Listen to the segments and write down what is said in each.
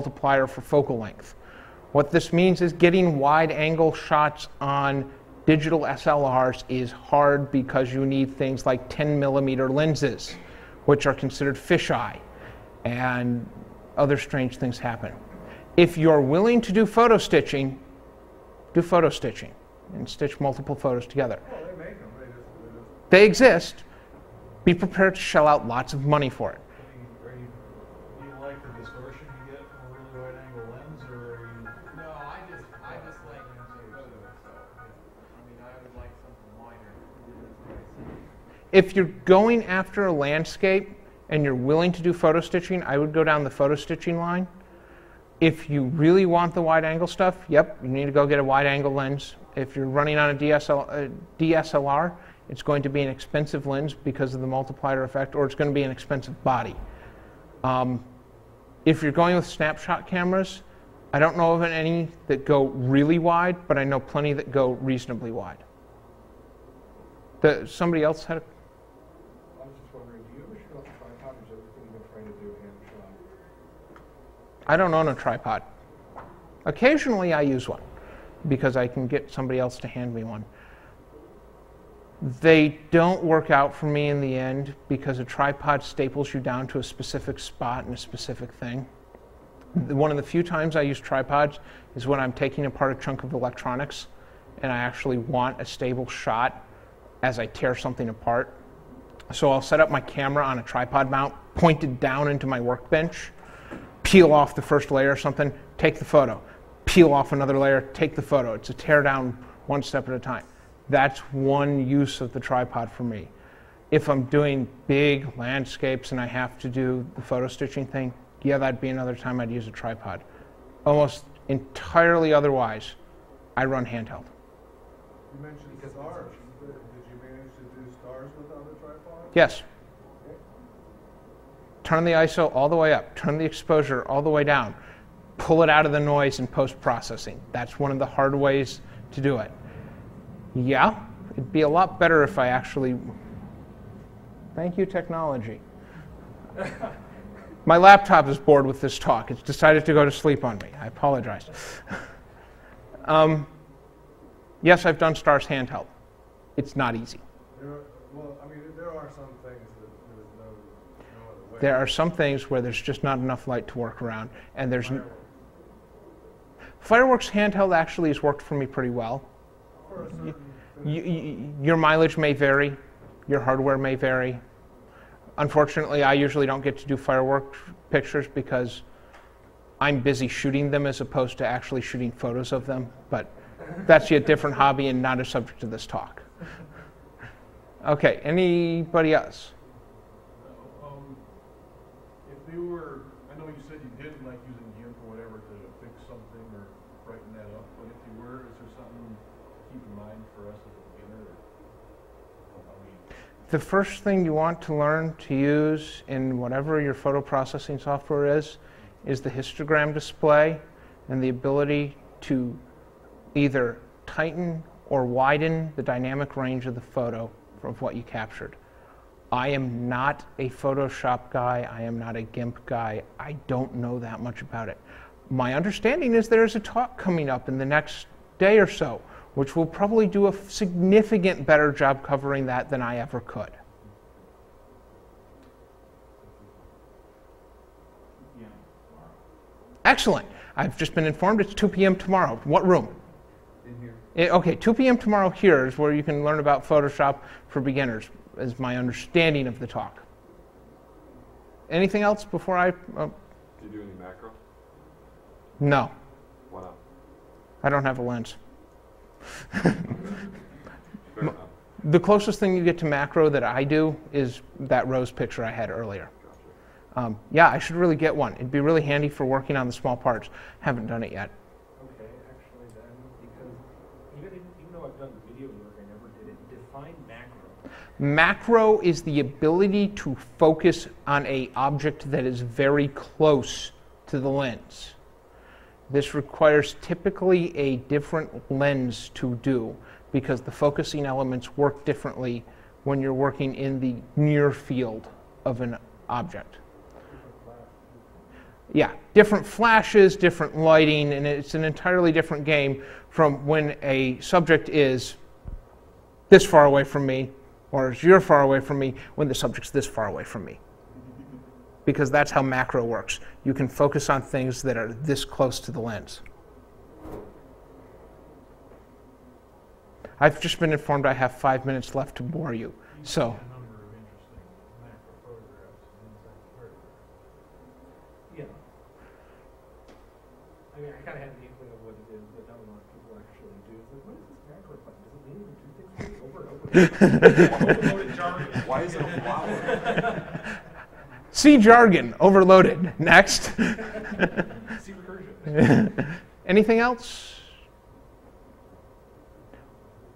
multiplier for focal length. What this means is getting wide-angle shots on digital SLRs is hard because you need things like 10mm lenses, which are considered fisheye, and other strange things happen. If you're willing to do photo stitching, do photo stitching and stitch multiple photos together. Well, they make them. They exist. Be prepared to shell out lots of money for it. Do you like the distortion you get from a really wide angle lens, or are you? No, I just like photos. So, I mean, I would like something wider. If you're going after a landscape and you're willing to do photo stitching, I would go down the photo stitching line. If you really want the wide angle stuff, yep, you need to go get a wide angle lens. If you're running on a DSLR, it's going to be an expensive lens because of the multiplier effect, or it's going to be an expensive body. If you're going with snapshot cameras, I don't know of any that go really wide, but I know plenty that go reasonably wide. Somebody else had a... I was just wondering, do you ever shoot off a tripod, or is everything you've been trying to do hand shot? I don't own a tripod. Occasionally I use one because I can get somebody else to hand me one. They don't work out for me in the end because a tripod staples you down to a specific spot and a specific thing. One of the few times I use tripods is when I'm taking apart a chunk of electronics and I actually want a stable shot as I tear something apart. So I'll set up my camera on a tripod mount, pointed down into my workbench, peel off the first layer or something, take the photo, peel off another layer, take the photo. It's a tear down one step at a time. That's one use of the tripod for me. If I'm doing big landscapes and I have to do the photo stitching thing, yeah, that'd be another time I'd use a tripod. Almost entirely otherwise, I run handheld. You mentioned stars. Did you manage to do stars without a tripod? Yes. Turn the ISO all the way up, turn the exposure all the way down, pull it out of the noise in post-processing. That's one of the hard ways to do it. Yeah, it'd be a lot better if I actually... Thank you, technology. My laptop is bored with this talk. It's decided to go to sleep on me. I apologize. Yes, I've done stars handheld. It's not easy. Well, I mean, there are some things that there's no other way. There are some things where there's just not enough light to work around, and there's... Fireworks handheld actually has worked for me pretty well. Your mileage may vary, your hardware may vary. Unfortunately, I usually don't get to do fireworks pictures because I'm busy shooting them as opposed to actually shooting photos of them, but that's a different hobby and not a subject of this talk. Okay, anybody else? If you were, I know you said you didn't like using GIMP or whatever to fix something or brighten that up, but if you were, is there something to keep in mind for us as a beginner? The first thing you want to learn to use in whatever your photo processing software is the histogram display and the ability to either tighten or widen the dynamic range of the photo of what you captured. I am not a Photoshop guy. I am not a GIMP guy. I don't know that much about it. My understanding is there's a talk coming up in the next day or so, which will probably do a significant better job covering that than I ever could. Excellent. I've just been informed it's 2 p.m. tomorrow. What room? In here. Okay, 2 p.m. tomorrow here is where you can learn about Photoshop for beginners, is my understanding of the talk. Anything else before I... Do you do any macro? No. Why not? I don't have a lens. Fair enough. The closest thing you get to macro that I do is that rose picture I had earlier. Gotcha. Yeah, I should really get one. It'd be really handy for working on the small parts. Haven't done it yet. Okay, actually then, because even though I've done video work, I never did it. Define macro. Macro is the ability to focus on an object that is very close to the lens. This requires typically a different lens to do because the focusing elements work differently when you're working in the near field of an object. Yeah, different flashes, different lighting, and it's an entirely different game from when a subject is this far away from me, or is you're far away from me, when the subject's this far away from me. Because that's how macro works. You can focus on things that are this close to the lens. I've just been informed I have 5 minutes left to bore you. So, A number of interesting macro photographs inside the hardware. Yeah. I mean, I kind of had the inkling of what it is, but not a lot of people actually do. It's like, what is this macro button? Does it mean to do things over and over again? Overloaded jargon. Why is it a flower? C jargon overloaded. Next. See recursion. Anything else?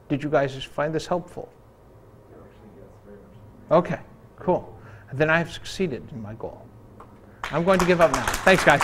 Did you guys find this helpful? Actually, yes, very much so. Okay, cool. Then I have succeeded in my goal. I'm going to give up now. Thanks, guys.